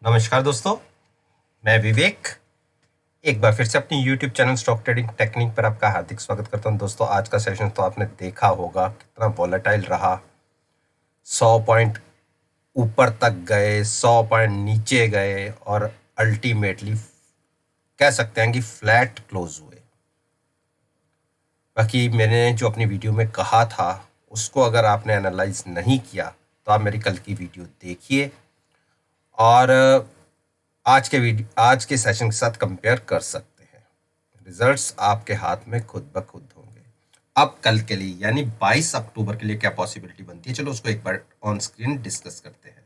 नमस्कार दोस्तों, मैं विवेक एक बार फिर से अपनी YouTube channel stock trading technique पर आपका हार्दिक स्वागत करता हूं। दोस्तों, आज का सेशन तो आपने देखा होगा कितना वॉलेटाइल रहा। 100 पॉइंट ऊपर तक गए, 100 पॉइंट नीचे गए और अल्टीमेटली कह सकते हैं कि फ्लैट क्लोज हुए। बाकी मैंने जो अपनी वीडियो में कहा था उसको अगर आपने एनालाइज नहीं किया तो आप मेरी कल की वीडियो देखिए और आज के सेशन के साथ कंपेयर कर सकते हैं। रिजल्ट्स आपके हाथ में खुद ब खुद होंगे। अब कल के लिए यानी 22 अक्टूबर के लिए क्या पॉसिबिलिटी बनती है, चलो उसको एक बार ऑन स्क्रीन डिस्कस करते हैं।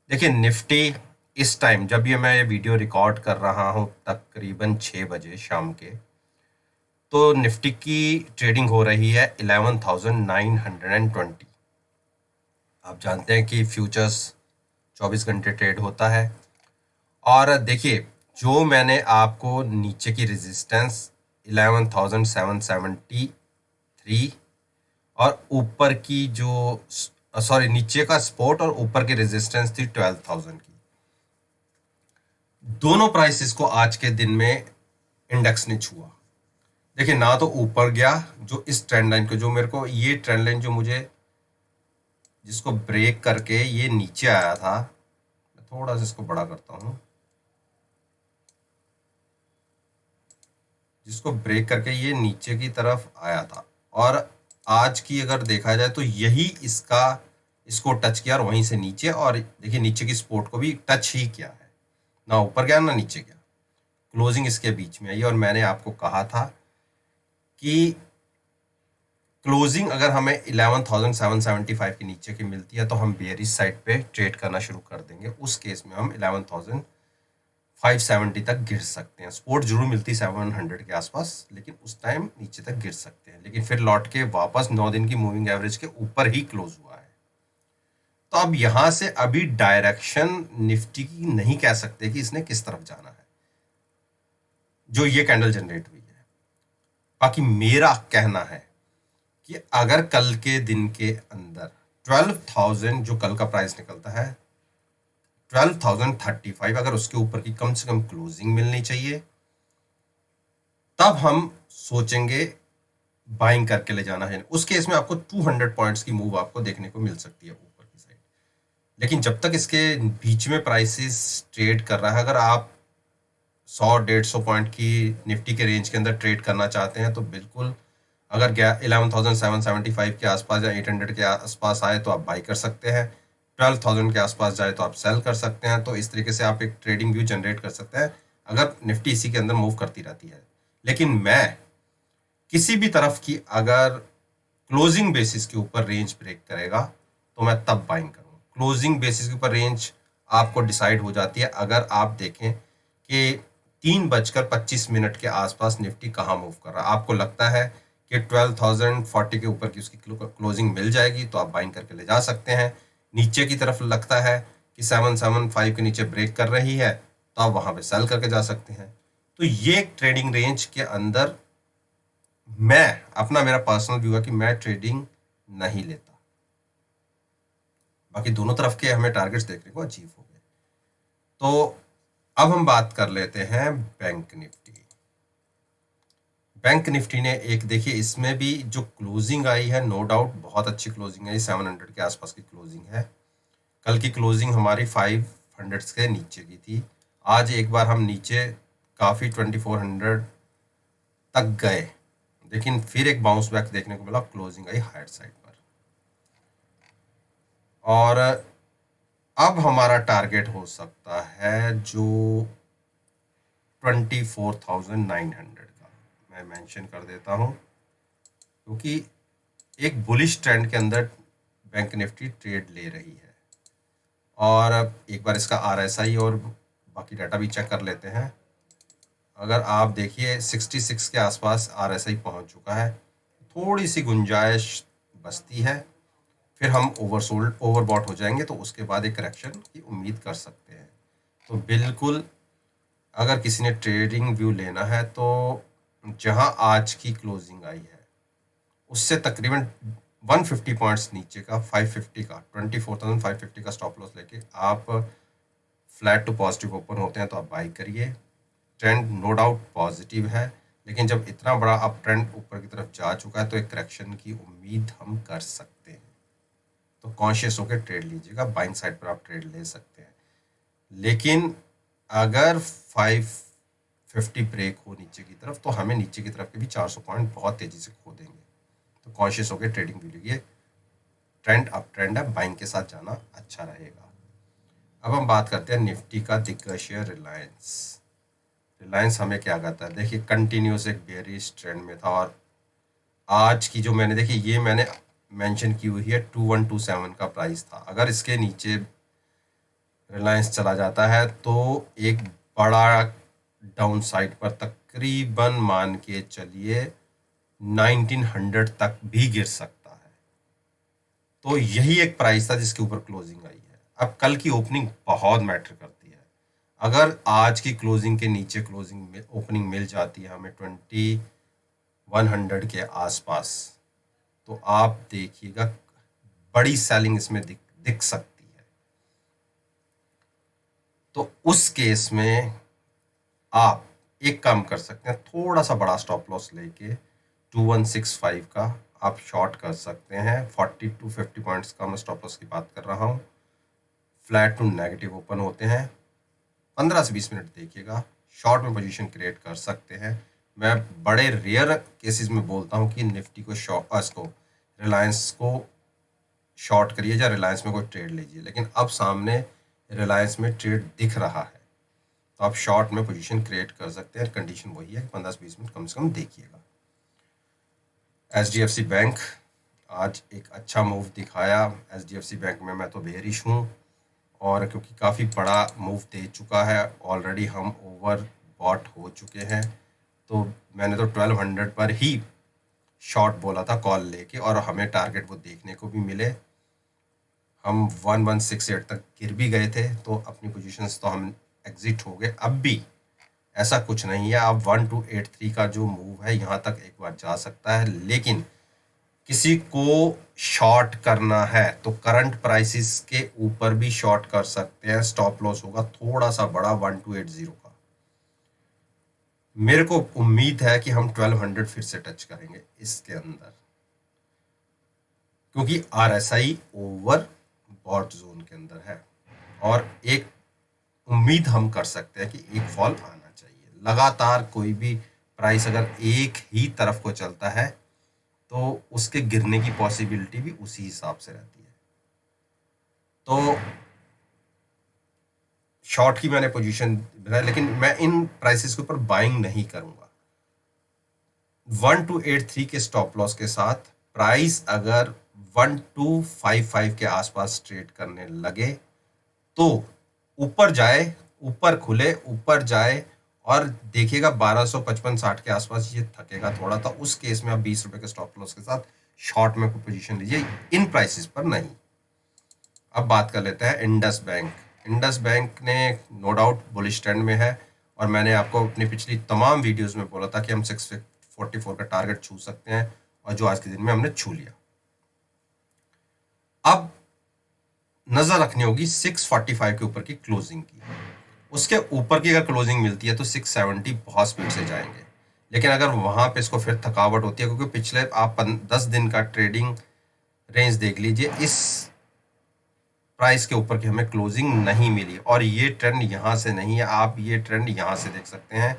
देखिए, निफ्टी इस टाइम जब मैं ये वीडियो रिकॉर्ड कर रहा हूँ तकरीबन 6 बजे शाम के, तो निफ्टी की ट्रेडिंग हो रही है 11,920। आप जानते हैं कि फ्यूचर्स 24 घंटे ट्रेड होता है। और देखिए, जो मैंने आपको नीचे की रेजिस्टेंस 11,773 और ऊपर की जो नीचे का सपोर्ट और ऊपर की रेजिस्टेंस थी 12,000 की, दोनों प्राइसेस को आज के दिन में इंडेक्स ने छुआ। देखिए, ना तो ऊपर गया, जो इस ट्रेंड लाइन को, जो मेरे को ये ट्रेंड लाइन जो मुझे जिसको ब्रेक करके ये नीचे आया था, मैं थोड़ा सा इसको बड़ा करता हूं, जिसको ब्रेक करके ये नीचे की तरफ आया था और आज की अगर देखा जाए तो यही इसको टच किया और वहीं से नीचे, और देखिए नीचे की सपोर्ट को भी टच ही किया है, ना ऊपर गया ना नीचे गया, क्लोजिंग इसके बीच में आई। और मैंने आपको कहा था कि क्लोजिंग अगर हमें 11,775 के नीचे की मिलती है तो हम बेयरिश साइड पे ट्रेड करना शुरू कर देंगे। उस केस में हम 11,570 तक गिर सकते हैं। सपोर्ट जरूर मिलती 700 के आसपास, लेकिन उस टाइम नीचे तक गिर सकते हैं, लेकिन फिर लौट के वापस 9 दिन की मूविंग एवरेज के ऊपर ही क्लोज हुआ है। तो अब यहां से अभी डायरेक्शन निफ्टी की नहीं कह सकते कि इसने किस तरफ जाना है, जो ये कैंडल जनरेट हुई है। बाकी मेरा कहना है कि अगर कल के दिन के अंदर 12,000 जो कल का प्राइस निकलता है 12,035, अगर उसके ऊपर की कम से कम क्लोजिंग मिलनी चाहिए, तब हम सोचेंगे बाइंग करके ले जाना है। उस केस में आपको 200 पॉइंट्स की मूव आपको देखने को मिल सकती है ऊपर की साइड। लेकिन जब तक इसके बीच में प्राइसेस ट्रेड कर रहा है, अगर आप 100-150 पॉइंट की निफ्टी के रेंज के अंदर ट्रेड करना चाहते हैं तो बिल्कुल, अगर 11,775 के आसपास या 800 के आसपास आए तो आप बाई कर सकते हैं, 12,000 के आसपास जाए तो आप सेल कर सकते हैं। तो इस तरीके से आप एक ट्रेडिंग व्यू जनरेट कर सकते हैं अगर निफ्टी इसी के अंदर मूव करती रहती है। लेकिन मैं किसी भी तरफ की अगर क्लोजिंग बेसिस के ऊपर रेंज ब्रेक करेगा तो मैं तब बाइंग करूंगा। क्लोजिंग बेसिस के ऊपर रेंज आपको डिसाइड हो जाती है अगर आप देखें कि 3:25 के आसपास निफ्टी कहाँ मूव कर रहा है। आपको लगता है कि 12,040 के ऊपर की उसकी क्लोजिंग मिल जाएगी तो आप बाइंग करके ले जा सकते हैं। नीचे की तरफ लगता है कि 775 के नीचे ब्रेक कर रही है तो आप वहां पे सेल करके जा सकते हैं। तो ये ट्रेडिंग रेंज के अंदर मैं अपना मेरा पर्सनल व्यू है कि मैं ट्रेडिंग नहीं लेता। बाकी दोनों तरफ के हमें टारगेट्स देखने को अचीव हो गए। तो अब हम बात कर लेते हैं बैंक निफ्टी। बैंक निफ्टी ने एक, देखिए इसमें भी जो क्लोजिंग आई है, नो डाउट बहुत अच्छी क्लोजिंग है, 700 के आसपास की क्लोजिंग है। कल की क्लोजिंग हमारी 500 से नीचे की थी। आज एक बार हम नीचे काफ़ी 2400 तक गए, लेकिन फिर एक बाउंस बैक देखने को मिला, क्लोजिंग आई हायर साइड पर। और अब हमारा टारगेट हो सकता है जो 24,900 का, मैं मेंशन कर देता हूं क्योंकि एक बुलिश ट्रेंड के अंदर बैंक निफ्टी ट्रेड ले रही है। और एक बार इसका आरएसआई और बाकी डाटा भी चेक कर लेते हैं। अगर आप देखिए 66 के आसपास आरएसआई पहुंच चुका है, थोड़ी सी गुंजाइश बचती है, फिर हम ओवरबॉट हो जाएंगे तो उसके बाद एक करेक्शन की उम्मीद कर सकते हैं। तो बिल्कुल अगर किसी ने ट्रेडिंग व्यू लेना है तो जहां आज की क्लोजिंग आई है उससे तकरीबन 150 पॉइंट्स नीचे का 550 का 24,550 का स्टॉप लॉस लेके आप फ्लैट टू पॉजिटिव ओपन होते हैं तो आप बाई करिए। ट्रेंड नो डाउट पॉजिटिव है, लेकिन जब इतना बड़ा अप ट्रेंड ऊपर की तरफ जा चुका है तो एक करेक्शन की उम्मीद हम कर सकते हैं। तो कॉन्शियस होकर ट्रेड लीजिएगा, बाइंग साइड पर आप ट्रेड ले सकते हैं। लेकिन अगर 550 ब्रेक हो नीचे की तरफ तो हमें नीचे की तरफ के भी 400 पॉइंट बहुत तेजी से खो देंगे। तो कॉन्शियस होकर ट्रेडिंग भी लीजिए। ट्रेंड अप ट्रेंड है, बाइंग के साथ जाना अच्छा रहेगा। अब हम बात करते हैं निफ्टी का दिग्गज शेयर रिलायंस। रिलायंस हमें क्या कहता है, देखिए कंटिन्यूस एक बेयरिश ट्रेंड में था और आज की जो मैंने देखी, ये मैंने मेंशन की हुई है 2127 का प्राइस था। अगर इसके नीचे रिलायंस चला जाता है तो एक बड़ा डाउन साइड पर तकरीबन मान के चलिए 1900 तक भी गिर सकता है। तो यही एक प्राइस था जिसके ऊपर क्लोजिंग आई है। अब कल की ओपनिंग बहुत मैटर करती है। अगर आज की क्लोजिंग के नीचे क्लोजिंग में ओपनिंग मिल जाती है हमें 2100 के आसपास, तो आप देखिएगा बड़ी सेलिंग इसमें दिख सकती है। तो उस केस में आप एक काम कर सकते हैं, थोड़ा सा बड़ा स्टॉप लॉस लेके 2165 का आप शॉर्ट कर सकते हैं। 40 to 50 पॉइंट्स का मैं स्टॉप लॉस की बात कर रहा हूँ। फ्लैट टू नेगेटिव ओपन होते हैं, 15 से 20 मिनट देखिएगा, शॉर्ट में पोजीशन क्रिएट कर सकते हैं। मैं बड़े रेयर केसेस में बोलता हूँ कि निफ्टी को इसको रिलायंस को शॉर्ट करिए या रिलायंस में कोई ट्रेड लीजिए, लेकिन अब सामने रिलायंस में ट्रेड दिख रहा है तो आप शॉर्ट में पोजीशन क्रिएट कर सकते हैं। कंडीशन वही है कि 15 से 20 मिनट कम से कम देखिएगा। HDFC बैंक आज एक अच्छा मूव दिखाया। HDFC बैंक में मैं तो बेरिश हूँ, और क्योंकि काफ़ी बड़ा मूव दे चुका है, ऑलरेडी हम ओवर बॉट हो चुके हैं। तो मैंने तो 1200 पर ही शॉर्ट बोला था कॉल लेके, और हमें टारगेट वो देखने को भी मिले। हम 1168 तक गिर भी गए थे, तो अपनी पोजीशंस तो हम एग्जिट हो गए। अब भी ऐसा कुछ नहीं है, आप 1283 का जो मूव है यहाँ तक एक बार जा सकता है, लेकिन किसी को शॉर्ट करना है तो करंट प्राइसेस के ऊपर भी शॉर्ट कर सकते हैं। स्टॉप लॉस होगा थोड़ा सा बड़ा 1280 का। मेरे को उम्मीद है कि हम 1200 फिर से टच करेंगे इसके अंदर, क्योंकि RSI ओवर बॉट जोन के अंदर है, और एक उम्मीद हम कर सकते हैं कि एक फॉल आना चाहिए। लगातार कोई भी प्राइस अगर एक ही तरफ को चलता है तो उसके गिरने की पॉसिबिलिटी भी उसी हिसाब से रहती है। तो शॉर्ट की मैंने पोजीशन बनाई, लेकिन मैं इन प्राइसेस के ऊपर बाइंग नहीं करूंगा। 1283 के स्टॉप लॉस के साथ प्राइस अगर 1255 के आसपास ट्रेड करने लगे तो ऊपर जाए, ऊपर खुले, ऊपर जाए, और देखिएगा 1255-60 के आसपास ये थकेगा थोड़ा, तो उस केस में आप 20 रुपए के स्टॉप लॉस के साथ शॉर्ट में कोई पोजीशन लीजिए, इन प्राइसेस पर नहीं। अब बात कर लेते हैं इंडस बैंक। इंडस बैंक ने नो डाउट बुलिश ट्रेंड में है, और मैंने आपको अपनी पिछली तमाम वीडियोस में बोला था कि हम 644 का टारगेट छू सकते हैं, और जो आज के दिन में हमने छू लिया। अब नजर रखनी होगी 645 के ऊपर की क्लोजिंग की। उसके ऊपर की अगर क्लोजिंग मिलती है तो 670 बहुत स्पीड से जाएंगे, लेकिन अगर वहां पे इसको फिर थकावट होती है, क्योंकि पिछले आप 10 दिन का ट्रेडिंग रेंज देख लीजिए, इस प्राइस के ऊपर की हमें क्लोजिंग नहीं मिली, और ये ट्रेंड यहाँ से नहीं है, आप ये ट्रेंड यहाँ से देख सकते हैं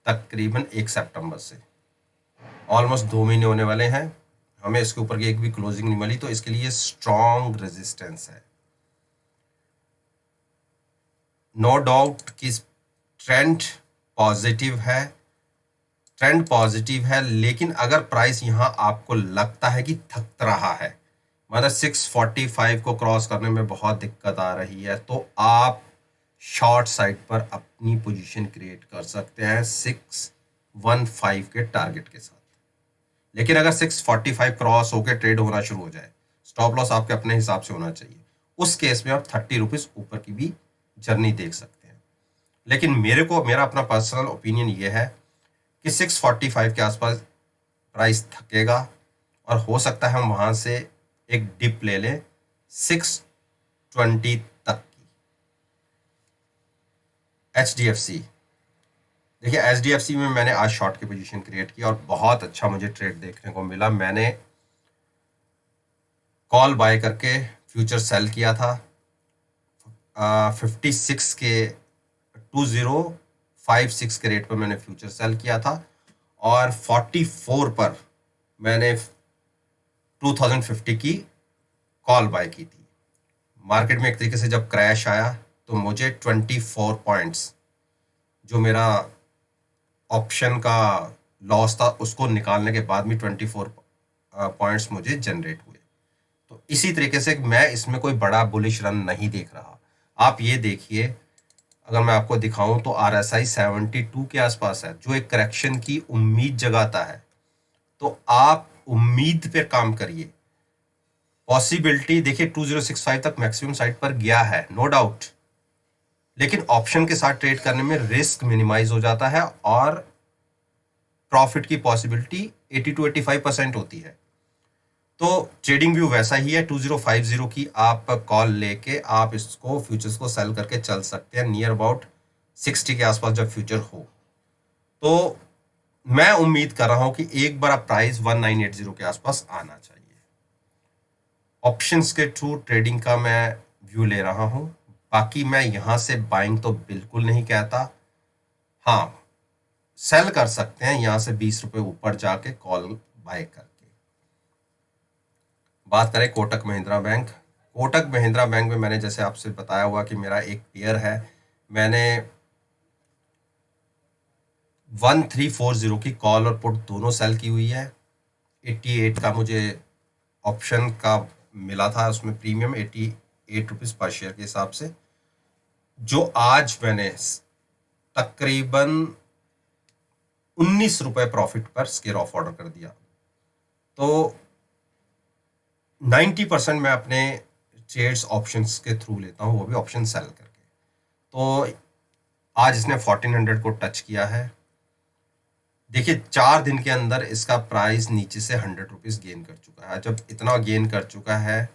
तकरीबन 1 सितंबर से। ऑलमोस्ट 2 महीने होने वाले हैं, हमें इसके ऊपर की एक भी क्लोजिंग नहीं मिली, तो इसके लिए स्ट्रॉन्ग रेजिस्टेंस है। नो डाउट कि ट्रेंड पॉजिटिव है, ट्रेंड पॉजिटिव है, लेकिन अगर प्राइस यहां आपको लगता है कि थक रहा है, मतलब 645 को क्रॉस करने में बहुत दिक्कत आ रही है, तो आप शॉर्ट साइड पर अपनी पोजीशन क्रिएट कर सकते हैं 615 के टारगेट के साथ। लेकिन अगर 645 क्रॉस होकर ट्रेड होना शुरू हो जाए, स्टॉप लॉस आपके अपने हिसाब से होना चाहिए, उस केस में आप 30 रुपीज ऊपर की भी जर्नी देख सकते हैं। लेकिन मेरा अपना पर्सनल ओपिनियन ये है कि 645 के आसपास प्राइस थकेगा, और हो सकता है हम वहां से एक डिप ले लें 620 तक की। HDFC, देखिए HDFC में मैंने आज शॉर्ट की पोजीशन क्रिएट की और बहुत अच्छा मुझे ट्रेड देखने को मिला। मैंने कॉल बाय करके फ्यूचर सेल किया था 56 के 2056 के रेट पर मैंने फ्यूचर सेल किया था और 44 पर मैंने 2050 की कॉल बाय की थी। मार्केट में एक तरीके से जब क्रैश आया तो मुझे 24 पॉइंट्स जो मेरा ऑप्शन का लॉस था उसको निकालने के बाद में 24 पॉइंट्स मुझे जनरेट हुए। तो इसी तरीके से मैं इसमें कोई बड़ा बुलिश रन नहीं देख रहा। आप ये देखिए, अगर मैं आपको दिखाऊं तो RSI 72 के आसपास है जो एक करेक्शन की उम्मीद जगाता है। तो आप उम्मीद पे काम करिए। पॉसिबिलिटी देखिए 2065 तक मैक्सिमम साइड पर गया है, नो डाउट, लेकिन ऑप्शन के साथ ट्रेड करने में रिस्क मिनिमाइज हो जाता है और प्रॉफिट की पॉसिबिलिटी 80 to 85% होती है। तो ट्रेडिंग व्यू वैसा ही है। 2050 की आप कॉल लेके आप इसको फ्यूचर्स को सेल करके चल सकते हैं नियर अबाउट 60 के आसपास जब फ्यूचर हो। तो मैं उम्मीद कर रहा हूं कि एक बार प्राइस 1980 के आसपास आना चाहिए। ऑप्शंस के थ्रू ट्रेडिंग का मैं व्यू ले रहा हूं। बाकी मैं यहां से बाइंग तो बिल्कुल नहीं कहता। हाँ, सेल कर सकते हैं यहां से 20 रुपए ऊपर जाके कॉल बाय करके। बात करें कोटक महिंद्रा बैंक। कोटक महिंद्रा बैंक में मैंने जैसे आपसे बताया हुआ कि मेरा एक पेयर है, मैंने 1340 की कॉल और पुट दोनों सेल की हुई है। 88 का मुझे ऑप्शन का मिला था, उसमें प्रीमियम 88 रुपीज पर शेयर के हिसाब से, जो आज मैंने तकरीबन 19 रुपए प्रॉफिट पर स्केल ऑफ ऑर्डर कर दिया। तो 90% मैं अपने ट्रेड्स ऑप्शंस के थ्रू लेता हूँ, वो भी ऑप्शन सेल करके। तो आज इसने 1400 को टच किया है। देखिए 4 दिन के अंदर इसका प्राइस नीचे से 100 रुपीज गेन कर चुका है। जब इतना गेन कर चुका है,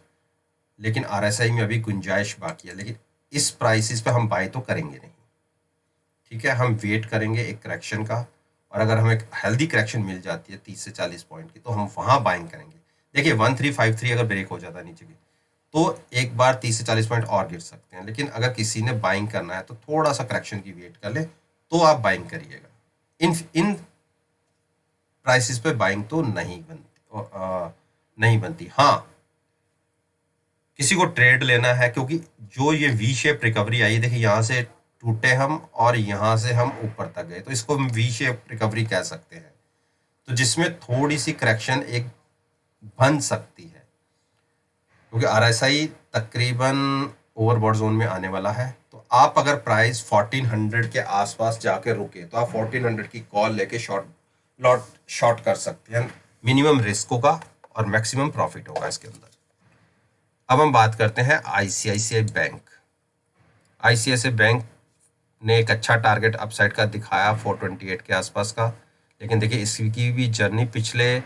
लेकिन RSI में अभी गुंजाइश बाकी है, लेकिन इस प्राइसेस पे हम बाय तो करेंगे नहीं। ठीक है, हम वेट करेंगे एक करेक्शन का, और अगर हमें हेल्दी करेक्शन मिल जाती है 30 से 40 पॉइंट की तो हम वहां बाइंग करेंगे। देखिए 1353 अगर ब्रेक हो जाता है नीचे की तो एक बार 30 से 40 पॉइंट और गिर सकते हैं, लेकिन अगर किसी ने बाइंग करना है तो थोड़ा सा करेक्शन की वेट कर ले तो आप बाइंग करिएगा। इन प्राइसेस पे बाइंग तो नहीं बनती। हाँ, किसी को ट्रेड लेना है, क्योंकि जो ये वी शेप रिकवरी आई, देखिए यहाँ से टूटे हम और यहाँ से हम ऊपर तक गए, तो इसको हम वी शेप रिकवरी कह सकते हैं। तो जिसमें थोड़ी सी करेक्शन एक बन सकती है, क्योंकि RSI तकरीबन ओवरबॉट जोन में आने वाला है। तो आप अगर प्राइस 1400 के आसपास जाके रुके तो आप 1400 की कॉल लेके शॉर्ट कर सकते हैं। मिनिमम रिस्क होगा और मैक्सिमम प्रॉफिट होगा इसके अंदर। अब हम बात करते हैं ICICI बैंक। ICICI बैंक ने एक अच्छा टारगेट अपसाइड का दिखाया 428 के आसपास का, लेकिन देखिए इसकी भी जर्नी पिछले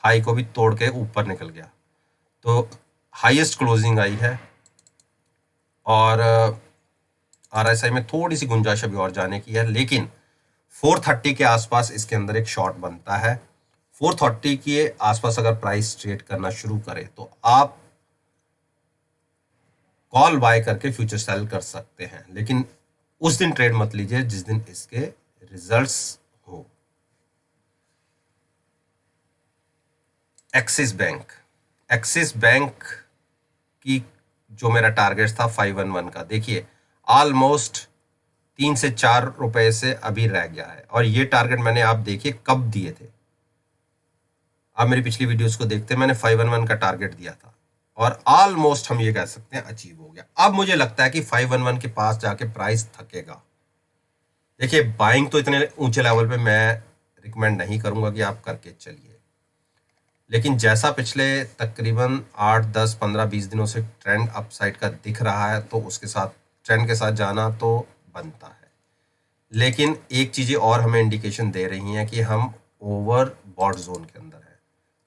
हाई को भी तोड़ के ऊपर निकल गया। तो हाईएस्ट क्लोजिंग आई है और RSI में थोड़ी सी गुंजाइश अभी और जाने की है, लेकिन 430 के आसपास इसके अंदर एक शॉर्ट बनता है। 430 के आसपास अगर प्राइस ट्रेड करना शुरू करे तो आप कॉल बाय करके फ्यूचर सेल कर सकते हैं, लेकिन उस दिन ट्रेड मत लीजिए जिस दिन इसके रिजल्ट्स हो। एक्सिस बैंक की जो मेरा टारगेट था 511 का, देखिए ऑलमोस्ट 3 से 4 रुपए से अभी रह गया है, और ये टारगेट मैंने आप देखिए कब दिए थे। आप मेरी पिछली वीडियोस को देखते, मैंने 511 का टारगेट दिया था और ऑलमोस्ट हम ये कह सकते हैं अचीव हो गया। अब मुझे लगता है कि 511 के पास जाके प्राइस थकेगा। देखिए बाइंग तो इतने ऊंचे लेवल पे मैं रिकमेंड नहीं करूंगा कि आप करके चलिए, लेकिन जैसा पिछले तकरीबन 8, 10, 15, 20 दिनों से ट्रेंड अपसाइड का दिख रहा है, तो उसके साथ ट्रेंड के साथ जाना तो बनता है। लेकिन एक चीज़ें और हमें इंडिकेशन दे रही हैं कि हम ओवर बॉट जोन के अंदर है।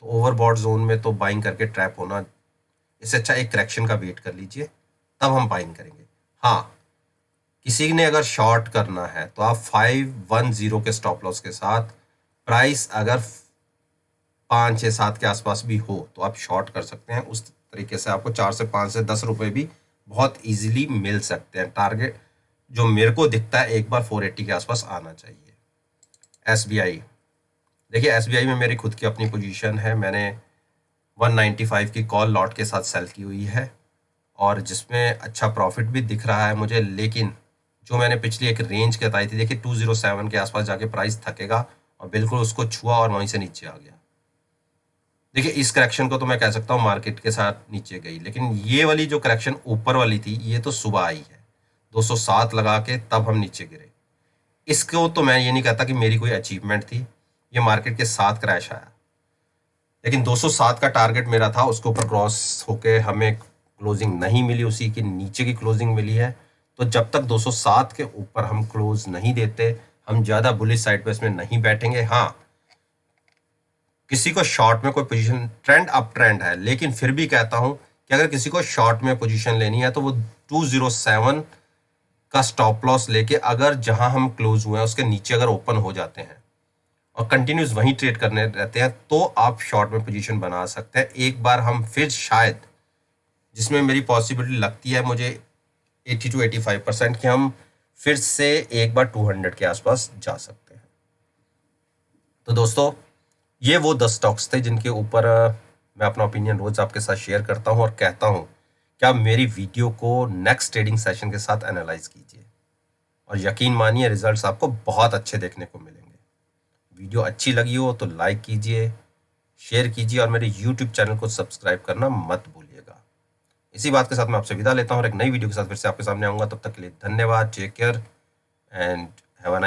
तो ओवर बॉट जोन में तो बाइंग करके ट्रैप होना, इससे अच्छा एक करेक्शन का वेट कर लीजिए, तब हम बाइंग करेंगे। हाँ, किसी ने अगर शॉर्ट करना है तो आप 510 के स्टॉप लॉस के साथ, प्राइस अगर 5 या 7 के आसपास भी हो तो आप शॉर्ट कर सकते हैं। उस तरीके से आपको 4 से 5 से 10 रुपए भी बहुत इजीली मिल सकते हैं। टारगेट जो मेरे को दिखता है एक बार 480 के आसपास आना चाहिए। SBI, देखिए SBI में मेरी खुद की अपनी पोजीशन है। मैंने 195 की कॉल लॉट के साथ सेल की हुई है और जिसमें अच्छा प्रॉफिट भी दिख रहा है मुझे, लेकिन जो मैंने पिछली एक रेंज बताई थी, देखिए 207 के आसपास जाके प्राइस थकेगा और बिल्कुल उसको छुआ और वहीं से नीचे आ गया। देखिए इस करेक्शन को तो मैं कह सकता हूँ मार्केट के साथ नीचे गई, लेकिन ये वाली जो करेक्शन ऊपर वाली थी ये तो सुबह आई है 207 लगा के, तब हम नीचे गिरे। इसको तो मैं ये नहीं कहता कि मेरी कोई अचीवमेंट थी, ये मार्केट के साथ क्रैश आया, लेकिन 207 का टारगेट मेरा था, उसके ऊपर क्रॉस होके हमें क्लोजिंग नहीं मिली, उसी के नीचे की क्लोजिंग मिली है। तो जब तक 207 के ऊपर हम क्लोज नहीं देते, हम ज़्यादा बुलिश साइड पे इसमें नहीं बैठेंगे। हाँ, किसी को शॉर्ट में कोई पोजीशन, ट्रेंड अप ट्रेंड है, लेकिन फिर भी कहता हूं कि अगर किसी को शॉर्ट में पोजीशन लेनी है तो वो 207 का स्टॉप लॉस लेके, अगर जहां हम क्लोज हुए हैं उसके नीचे अगर ओपन हो जाते हैं और कंटिन्यूस वहीं ट्रेड करने रहते हैं तो आप शॉर्ट में पोजीशन बना सकते हैं। एक बार हम फिर शायद, जिसमें मेरी पॉसिबिलिटी लगती है मुझे 80 to 85% कि हम फिर से एक बार 200 के आसपास जा सकते हैं। तो दोस्तों, ये वो 10 स्टॉक्स थे जिनके ऊपर मैं अपना ओपिनियन रोज आपके साथ शेयर करता हूं और कहता हूं कि आप मेरी वीडियो को नेक्स्ट ट्रेडिंग सेशन के साथ एनालाइज कीजिए और यकीन मानिए रिजल्ट्स आपको बहुत अच्छे देखने को मिलेंगे। वीडियो अच्छी लगी हो तो लाइक कीजिए, शेयर कीजिए और मेरे यूट्यूब चैनल को सब्सक्राइब करना मत भूलिएगा। इसी बात के साथ मैं आपसे विदा लेता हूँ और एक नई वीडियो के साथ फिर से आपके सामने आऊँगा। तब तक के लिए धन्यवाद, take care and have a nice